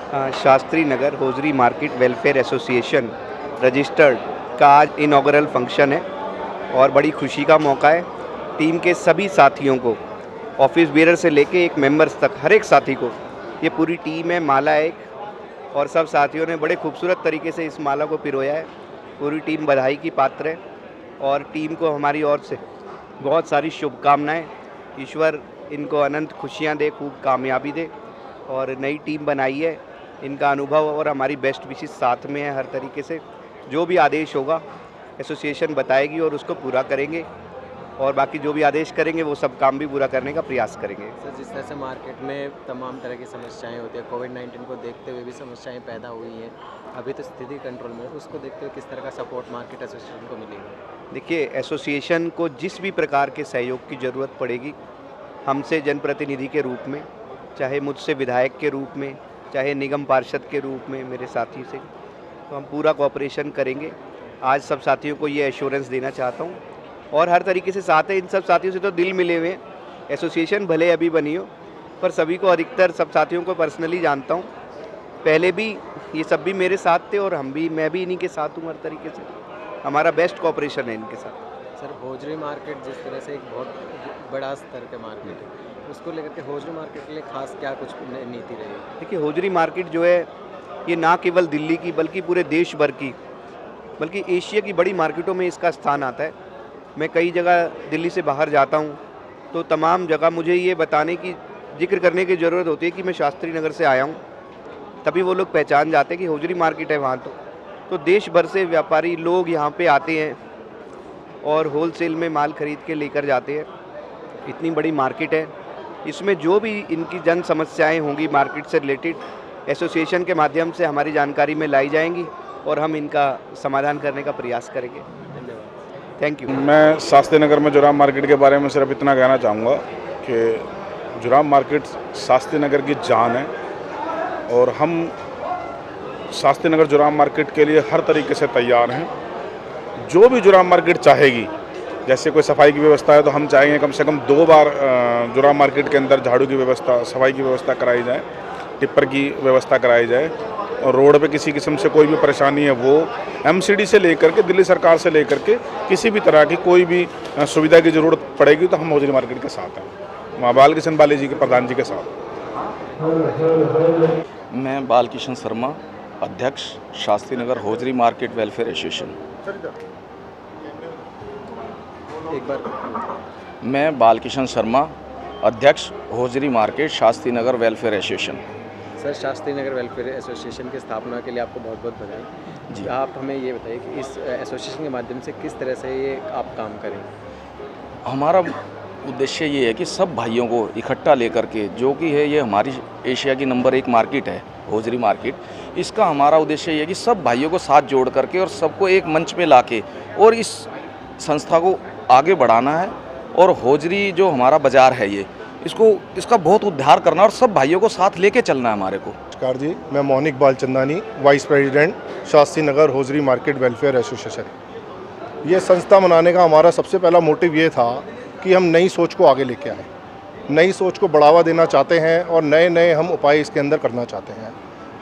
Shastri Nagar hosiery market welfare association registered का आज inaugural function है और बड़ी खुशी का मौका है। टीम के सभी साथियों को, ऑफिस बेरर से लेके एक मेंबर्स तक, हर एक साथी को, ये पूरी टीम है, माला है एक, और सब साथियों ने बड़े खूबसूरत तरीके से इस माला को पिरोया है। पूरी टीम बधाई की पात्र है और टीम को हमारी ओर से बहुत सारी शुभकामनाएं। ईश्वर इनको अनंत खुशियां दे, खूब कामयाबी दे। और नई टीम बनाई है, इनका अनुभव और हमारी बेस्ट विशेष साथ में है। हर तरीके से जो भी आदेश होगा एसोसिएशन बताएगी और उसको पूरा करेंगे, और बाकी जो भी आदेश करेंगे वो सब काम भी पूरा करने का प्रयास करेंगे। सर, जिस तरह से मार्केट में तमाम तरह की समस्याएं होती है, कोविड-19 को देखते हुए भी समस्याएं पैदा हुई हैं, अभी तो स्थिति कंट्रोल में है, उसको देखते हुए किस तरह का सपोर्ट मार्केट एसोसिएशन को मिलेगा? देखिए, एसोसिएशन को जिस भी प्रकार के सहयोग की ज़रूरत पड़ेगी, हमसे जनप्रतिनिधि के रूप में, चाहे मुझसे विधायक के रूप में, चाहे निगम पार्षद के रूप में मेरे साथी से, तो हम पूरा कोऑपरेशन करेंगे। आज सब साथियों को ये एश्योरेंस देना चाहता हूँ और हर तरीके से साथ है। इन सब साथियों से तो दिल मिले हुए हैं। एसोसिएशन भले अभी बनी हो, पर सभी को, अधिकतर सब साथियों को पर्सनली जानता हूँ। पहले भी ये सब भी मेरे साथ थे और मैं भी इन्हीं के साथ हूँ। हर तरीके से हमारा बेस्ट कोऑपरेशन है इनके साथ। सर, होजरी मार्केट जिस तरह से एक बहुत बड़ा स्तर का मार्केट है, उसको लेकर के होजरी मार्केट के लिए खास क्या कुछ नीति रही? देखिए, होजरी मार्केट जो है, ये ना केवल दिल्ली की बल्कि पूरे देश भर की, बल्कि एशिया की बड़ी मार्केटों में इसका स्थान आता है। मैं कई जगह दिल्ली से बाहर जाता हूँ तो तमाम जगह मुझे ये बताने की, जिक्र करने की ज़रूरत होती है कि मैं शास्त्री नगर से आया हूँ, तभी वो लोग पहचान जाते हैं कि होजरी मार्केट है वहाँ। तो देश भर से व्यापारी लोग यहाँ पे आते हैं और होलसेल में माल खरीद के लेकर जाते हैं। इतनी बड़ी मार्केट है, इसमें जो भी इनकी जन समस्याएं होंगी मार्केट से रिलेटेड, एसोसिएशन के माध्यम से हमारी जानकारी में लाई जाएंगी और हम इनका समाधान करने का प्रयास करेंगे। धन्यवाद। Thank you. मैं शास्त्री नगर में जुराम मार्केट के बारे में सिर्फ इतना कहना चाहूँगा कि जुराम मार्केट शास्त्री नगर की जान है और हम शास्त्री नगर जुराम मार्केट के लिए हर तरीके से तैयार हैं। जो भी जुराम मार्केट चाहेगी, जैसे कोई सफाई की व्यवस्था है तो हम चाहेंगे कम से कम 2 बार जुराम मार्केट के अंदर झाड़ू की व्यवस्था, सफाई की व्यवस्था कराई जाए, टिप्पर की व्यवस्था कराई जाए। और रोड पे किसी किस्म से कोई भी परेशानी है वो एमसीडी से लेकर के, दिल्ली सरकार से लेकर के किसी भी तरह की कोई भी सुविधा की ज़रूरत पड़ेगी तो हम होजरी मार्केट के साथ हैं, माँ बाल किशन बाली जी के प्रधान जी के साथ। मैं बालकिशन शर्मा, अध्यक्ष Shastri Nagar hosiery market welfare association. एक बार मैं बालकिशन शर्मा, अध्यक्ष hosiery market Shastri Nagar welfare association. Sir, Shastri Nagar welfare association की स्थापना के लिए आपको बहुत बहुत बधाई जी। आप हमें ये बताइए कि इस एसोसिएशन के माध्यम से किस तरह से ये आप काम करें? हमारा उद्देश्य ये है कि सब भाइयों को इकट्ठा लेकर के, जो कि है ये हमारी एशिया की नंबर 1 मार्केट है होजरी मार्केट, इसका हमारा उद्देश्य ये है कि सब भाइयों को साथ जोड़ करके और सबको एक मंच पे लाके और इस संस्था को आगे बढ़ाना है। और होजरी जो हमारा बाज़ार है ये, इसका बहुत उद्धार करना और सब भाइयों को साथ लेके चलना है हमारे को। नमस्कार जी, मैं monic Balchandani, vice president Shastri Nagar hosiery market welfare association. ये संस्था बनाने का हमारा सबसे पहला मोटिव ये था कि हम नई सोच को आगे लेके आए, नई सोच को बढ़ावा देना चाहते हैं और नए नए हम उपाय इसके अंदर करना चाहते हैं।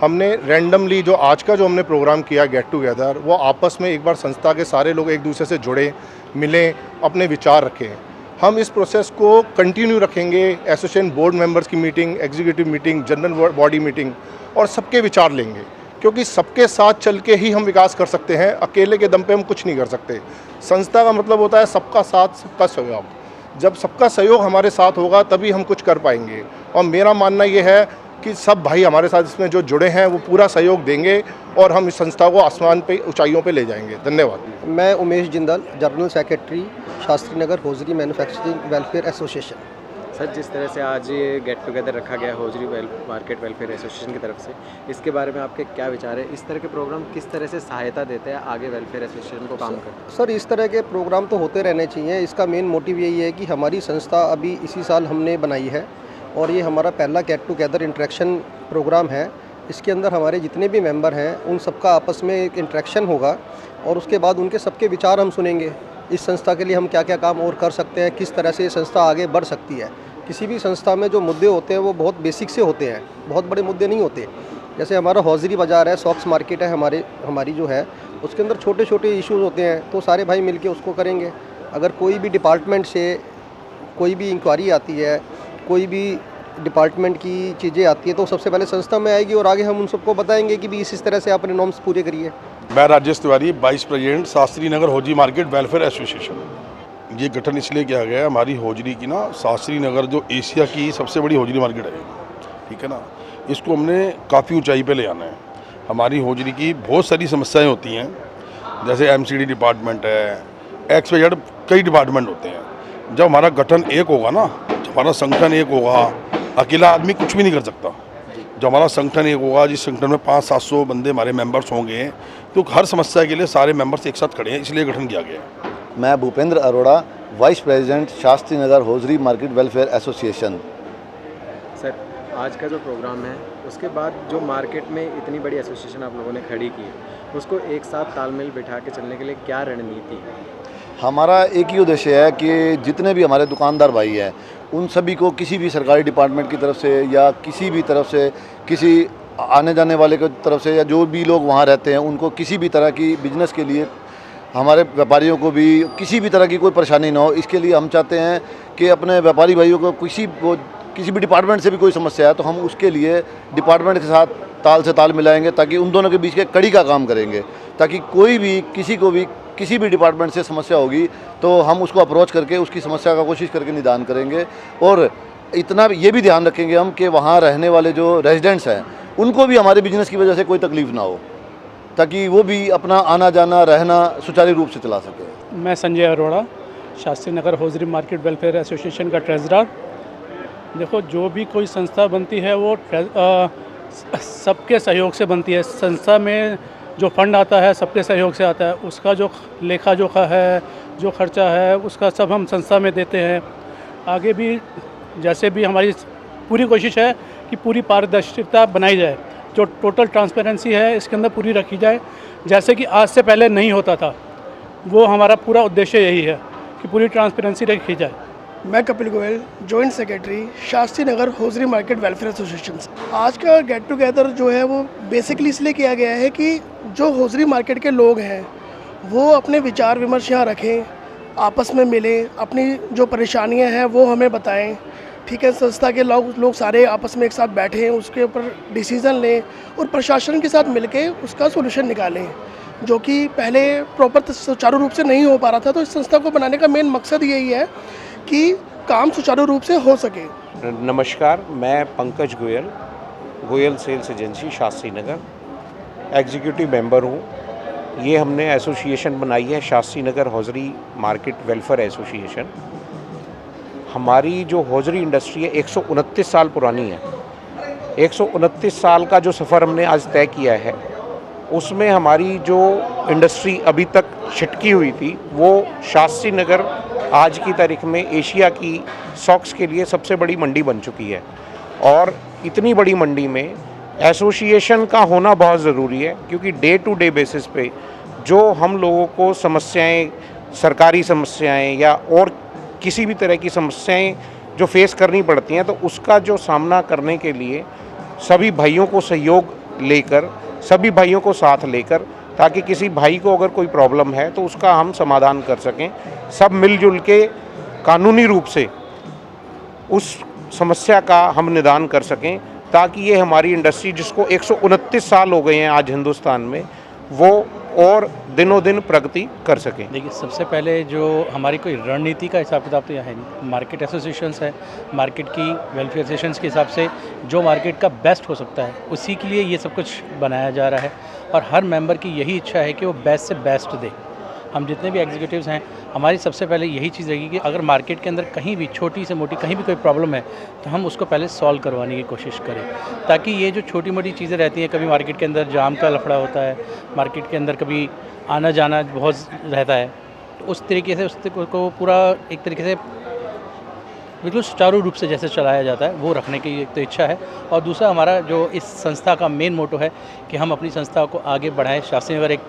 हमने रैंडमली जो आज का जो हमने प्रोग्राम किया गेट टुगेदर, वो आपस में एक बार संस्था के सारे लोग एक दूसरे से जुड़े, मिलें, अपने विचार रखें। हम इस प्रोसेस को कंटिन्यू रखेंगे। एसोसिएशन बोर्ड मेंबर्स की meeting, executive meeting, general body meeting, और सबके विचार लेंगे, क्योंकि सबके साथ चल के ही हम विकास कर सकते हैं। अकेले के दम पे हम कुछ नहीं कर सकते। संस्था का मतलब होता है सबका साथ, सबका सहयोग। जब सबका सहयोग हमारे साथ होगा तभी हम कुछ कर पाएंगे। और मेरा मानना ये है कि सब भाई हमारे साथ इसमें जो जुड़े हैं वो पूरा सहयोग देंगे और हम इस संस्था को आसमान पे, ऊंचाइयों पे ले जाएंगे। धन्यवाद। मैं Umesh Jindal, general secretary Shastri Nagar hosiery manufacturing welfare association. Sir, जिस तरह से आज ये गेट टुगेदर रखा गया होजरी मार्केट वेलफेयर एसोसिएशन की तरफ से, इसके बारे में आपके क्या विचार है? इस तरह के प्रोग्राम किस तरह से सहायता देते हैं आगे वेलफेयर एसोसिएशन को काम करते? सर, इस तरह के प्रोग्राम तो होते रहने चाहिए। इसका मेन मोटिव यही है कि हमारी संस्था अभी इसी साल हमने बनाई है और ये हमारा पहला गेट टुगेदर इंटरेक्शन प्रोग्राम है। इसके अंदर हमारे जितने भी मेंबर हैं उन सबका आपस में एक इंटरेक्शन होगा और उसके बाद उनके सबके विचार हम सुनेंगे। इस संस्था के लिए हम क्या क्या काम और कर सकते हैं, किस तरह से ये संस्था आगे बढ़ सकती है। किसी भी संस्था में जो मुद्दे होते हैं वो बहुत बेसिक से होते हैं, बहुत बड़े मुद्दे नहीं होते। जैसे हमारा हौजरी बाज़ार है, सॉक्स मार्केट है हमारी जो है, उसके अंदर छोटे छोटे इश्यूज़ होते हैं, तो सारे भाई मिलके उसको करेंगे। अगर कोई भी डिपार्टमेंट से कोई भी इंक्वायरी आती है, कोई भी डिपार्टमेंट की चीज़ें आती है, तो सबसे पहले संस्था में आएगी और आगे हम उन सबको बताएंगे कि भी इस तरह से अपने नॉर्म्स पूरे करिए। मैं Rajesh Tiwari, vice president Shastri Nagar hosiery market welfare association. ये गठन इसलिए किया गया है, हमारी होजरी की ना शास्त्री नगर जो एशिया की सबसे बड़ी होजरी मार्केट है, ठीक है ना, इसको हमने काफ़ी ऊंचाई पे ले आना है। हमारी होजरी की बहुत सारी समस्याएं होती हैं, जैसे एमसीडी डिपार्टमेंट है, XYZ कई डिपार्टमेंट होते हैं। जब हमारा गठन एक होगा ना, जब हमारा संगठन एक होगा, अकेला आदमी कुछ भी नहीं कर सकता। जब हमारा संगठन एक होगा, जिस संगठन में 500-700 बंदे हमारे मेंबर्स होंगे, तो हर समस्या के लिए सारे मेंबर्स एक साथ खड़े हैं, इसलिए गठन किया गया है। मैं Bhupendra Arora, vice president Shastri Nagar hosiery market welfare association. Sir, आज का जो प्रोग्राम है उसके बाद जो मार्केट में इतनी बड़ी एसोसिएशन आप लोगों ने खड़ी की है, उसको एक साथ तालमेल बिठा के चलने के लिए क्या रणनीति है? हमारा एक ही उद्देश्य है कि जितने भी हमारे दुकानदार भाई हैं, उन सभी को किसी भी सरकारी डिपार्टमेंट की तरफ से या किसी भी तरफ से, किसी आने जाने वाले की तरफ से, या जो भी लोग वहाँ रहते हैं, उनको किसी भी तरह की बिजनेस के लिए, हमारे व्यापारियों को भी किसी भी तरह की कोई परेशानी ना हो। इसके लिए हम चाहते हैं कि अपने व्यापारी भाइयों को किसी भी डिपार्टमेंट से भी कोई समस्या है, तो हम उसके लिए डिपार्टमेंट के साथ ताल से ताल मिलाएंगे, ताकि उन दोनों के बीच के कड़ी का काम करेंगे, ताकि कोई भी किसी को भी किसी भी डिपार्टमेंट से समस्या होगी तो हम उसको अप्रोच करके उसकी समस्या का कोशिश करके निदान करेंगे। और इतना ये भी ध्यान रखेंगे हम कि वहाँ रहने वाले जो रेजिडेंट्स हैं, उनको भी हमारे बिजनेस की वजह से कोई तकलीफ़ ना हो, ताकि वो भी अपना आना जाना रहना सुचारू रूप से चला सके। मैं Sanjay Arora, Shastri Nagar hosiery market welfare association का ट्रेजरर। देखो, जो भी कोई संस्था बनती है वो सबके सहयोग से बनती है। संस्था में जो फंड आता है सबके सहयोग से आता है, उसका जो लेखा जोखा है, जो खर्चा है, उसका सब हम संस्था में देते हैं। आगे भी जैसे भी हमारी पूरी कोशिश है कि पूरी पारदर्शिता बनाई जाए, जो टोटल ट्रांसपेरेंसी है इसके अंदर पूरी रखी जाए, जैसे कि आज से पहले नहीं होता था। वो हमारा पूरा उद्देश्य यही है कि पूरी ट्रांसपेरेंसी रखी जाए। मैं Kapil Goyal, joint secretary Shastri Nagar hosiery market welfare association. आज का गेट टुगेदर जो है वो बेसिकली इसलिए किया गया है कि जो होजरी मार्केट के लोग हैं वो अपने विचार विमर्श यहाँ रखें, आपस में मिलें, अपनी जो परेशानियाँ हैं वो हमें बताएं, ठीक है। संस्था के लोग सारे आपस में एक साथ बैठें, उसके ऊपर डिसीज़न लें और प्रशासन के साथ मिलके उसका सोल्यूशन निकालें, जो कि पहले प्रॉपर सुचारू रूप से नहीं हो पा रहा था। तो इस संस्था को बनाने का मेन मकसद यही है कि काम सुचारू रूप से हो सके। नमस्कार, मैं Pankaj Goyal, Goyal sales agency Shastri Nagar, executive member हूँ। ये हमने एसोसिएशन बनाई है Shastri Nagar hosiery market welfare association. हमारी जो होजरी इंडस्ट्री है 129 साल पुरानी है। 129 साल का जो सफ़र हमने आज तय किया है, उसमें हमारी जो इंडस्ट्री अभी तक छिटकी हुई थी, वो शास्त्री नगर आज की तारीख में एशिया की सॉक्स के लिए सबसे बड़ी मंडी बन चुकी है। और इतनी बड़ी मंडी में एसोसिएशन का होना बहुत ज़रूरी है, क्योंकि डे टू डे बेसिस पे जो हम लोगों को समस्याएं, सरकारी समस्याएं या और किसी भी तरह की समस्याएं जो फेस करनी पड़ती हैं, तो उसका जो सामना करने के लिए सभी भाइयों को सहयोग लेकर, सभी भाइयों को साथ लेकर, ताकि किसी भाई को अगर कोई प्रॉब्लम है तो उसका हम समाधान कर सकें, सब मिलजुल के कानूनी रूप से उस समस्या का हम निदान कर सकें, ताकि ये हमारी इंडस्ट्री, जिसको 129 साल हो गए हैं आज हिंदुस्तान में, वो और दिनों दिन प्रगति कर सकें। देखिए, सबसे पहले जो हमारी कोई रणनीति का हिसाब किताब तो यहाँ है नहीं। मार्केट एसोसिएशंस है, मार्केट की वेलफेयर सेशंस के हिसाब से जो मार्केट का बेस्ट हो सकता है उसी के लिए ये सब कुछ बनाया जा रहा है। और हर मेंबर की यही इच्छा है कि वो बेस्ट से बेस्ट दे। हम जितने भी एग्जीक्यूटिव्स हैं, हमारी सबसे पहले यही चीज़ रहेगी कि अगर मार्केट के अंदर कहीं भी छोटी से मोटी कहीं भी कोई प्रॉब्लम है तो हम उसको पहले सॉल्व करवाने की कोशिश करें, ताकि ये जो छोटी मोटी चीज़ें रहती हैं, कभी मार्केट के अंदर जाम का लफड़ा होता है, मार्केट के अंदर कभी आना जाना बहुत रहता है, तो उस तरीके से को पूरा एक तरीके से बिल्कुल सुचारू रूप से जैसे चलाया जाता है वो रखने की एक तो इच्छा है। और दूसरा, हमारा जो इस संस्था का मेन मोटो है कि हम अपनी संस्था को आगे बढ़ाएं। शास्त्री नगर एक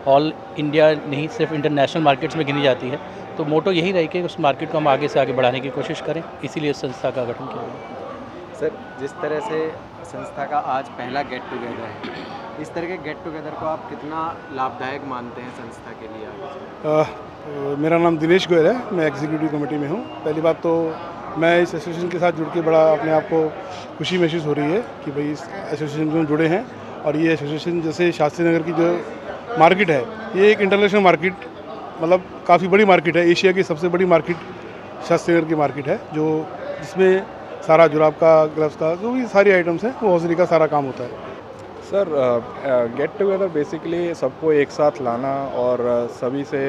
ऑल इंडिया नहीं, सिर्फ इंटरनेशनल मार्केट्स में गिनी जाती है, तो मोटो यही रहे कि उस मार्केट को हम आगे से आगे बढ़ाने की कोशिश करें, इसीलिए उस संस्था का गठन किया गया। सर, जिस तरह से संस्था का आज पहला गेट टुगेदर है। इस तरह के गेट टुगेदर को आप कितना लाभदायक मानते हैं संस्था के लिए आगे? मेरा नाम दिनेश गोयल है, मैं एग्जीक्यूटिव कमेटी में हूँ। पहली बात तो मैं इस एसोसिएशन के साथ जुड़ के बड़ा अपने आप को खुशी महसूस हो रही है कि भाई इस एसोसिएशन में जुड़े हैं। और ये एसोसिएशन जैसे शास्त्री नगर की जो मार्केट है, ये एक इंटरनेशनल मार्केट, मतलब काफ़ी बड़ी मार्केट है। एशिया की सबसे बड़ी मार्केट शास्त्री नगर की मार्केट है, जो जिसमें सारा जुराब का, ग्लव्स का, जो भी सारी आइटम्स हैं वो हौजरी का सारा काम होता है। सर, गेट टुगेदर बेसिकली सबको एक साथ लाना और सभी से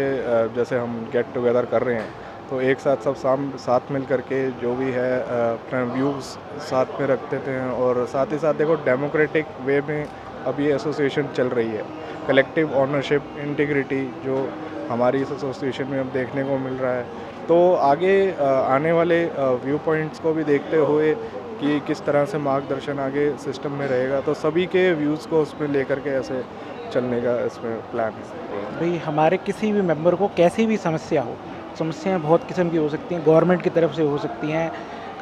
जैसे हम गेट टुगेदर कर रहे हैं तो एक साथ सब साथ मिल करके जो भी है अपने व्यूज़ साथ में रखते थे। और साथ ही साथ देखो डेमोक्रेटिक वे में अभी एसोसिएशन चल रही है। कलेक्टिव ऑनरशिप, इंटीग्रिटी जो हमारी इस एसोसिएशन में अब देखने को मिल रहा है, तो आगे आने वाले व्यू पॉइंट्स को भी देखते हुए कि किस तरह से मार्गदर्शन आगे सिस्टम में रहेगा, तो सभी के व्यूज़ को उसमें लेकर के ऐसे चलने का इसमें प्लान है। भाई हमारे किसी भी मेंबर को कैसी भी समस्या हो, समस्याएं बहुत किस्म की हो सकती हैं, गवर्नमेंट की तरफ से हो सकती हैं,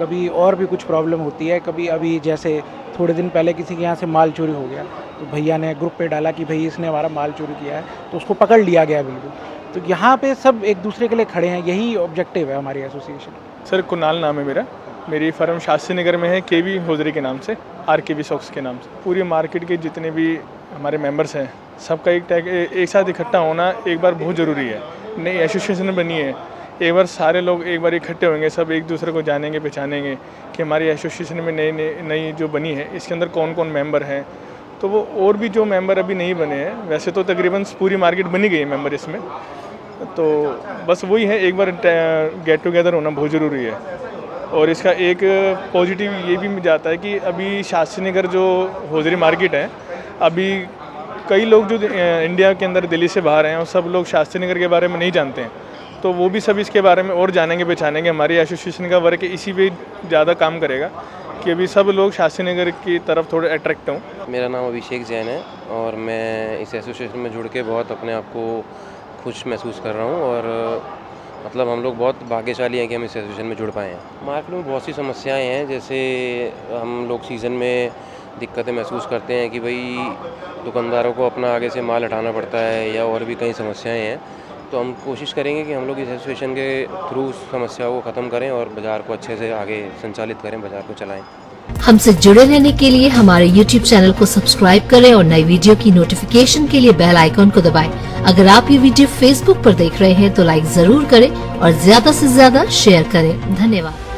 कभी और भी कुछ प्रॉब्लम होती है। कभी अभी जैसे थोड़े दिन पहले किसी के यहाँ से माल चोरी हो गया तो भैया ने ग्रुप पे डाला कि भाई इसने हमारा माल चोरी किया है, तो उसको पकड़ लिया गया बिल्कुल। तो यहाँ पे सब एक दूसरे के लिए खड़े हैं, यही ऑब्जेक्टिव है हमारी एसोसिएशन। सर, कुणाल नाम है मेरा, मेरी फर्म शास्त्री नगर में है, केवी हौजरी के नाम से, RKB सॉक्स के नाम से। पूरी मार्केट के जितने भी हमारे मेंबर्स हैं सबका एक साथ इकट्ठा होना एक बार बहुत ज़रूरी है। नई एसोसिएशन बनी है, एक बार सारे लोग एक बार इकट्ठे होंगे, सब एक दूसरे को जानेंगे, पहचानेंगे कि हमारी एसोसिएशन में नई जो बनी है इसके अंदर कौन कौन मेंबर हैं। तो वो और भी जो मेंबर अभी नहीं बने हैं, वैसे तो तकरीबन पूरी मार्केट बनी गई है मेंबर इसमें, तो बस वही है, एक बार गेट टुगेदर होना बहुत ज़रूरी है। और इसका एक पॉजिटिव ये भी जाता है कि अभी शास्त्री नगर जो हौजरी मार्केट है, अभी कई लोग जो इंडिया के अंदर दिल्ली से बाहर हैं और सब लोग शास्त्री नगर के बारे में नहीं जानते हैं, तो वो भी सब इसके बारे में और जानेंगे, पहचानेंगे। हमारी एसोसिएशन का वर्क इसी पे ज़्यादा काम करेगा कि अभी सब लोग शास्त्री नगर की तरफ थोड़े अट्रैक्ट हों। मेरा नाम अभिषेक जैन है और मैं इस एसोसिएशन में जुड़ के बहुत अपने आप को खुश महसूस कर रहा हूँ। और मतलब हम लोग बहुत भाग्यशाली हैं कि हम इस एसोसिएशन में जुड़ पाए हैं। मार्केट में बहुत सी समस्याएं हैं, जैसे हम लोग सीज़न में दिक्कतें महसूस करते हैं कि भाई दुकानदारों को अपना आगे से माल हटाना पड़ता है, या और भी कई समस्याएं हैं। तो हम कोशिश करेंगे कि हम लोग इस एसोसिएशन के थ्रू समस्याओं को ख़त्म करें और बाज़ार को अच्छे से आगे संचालित करें, बाज़ार को चलाएं। हमसे जुड़े रहने के लिए हमारे YouTube चैनल को सब्सक्राइब करें और नई वीडियो की नोटिफिकेशन के लिए बेल आइकॉन को दबाएं। अगर आप ये वीडियो Facebook पर देख रहे हैं तो लाइक जरूर करें और ज्यादा से ज्यादा शेयर करें। धन्यवाद।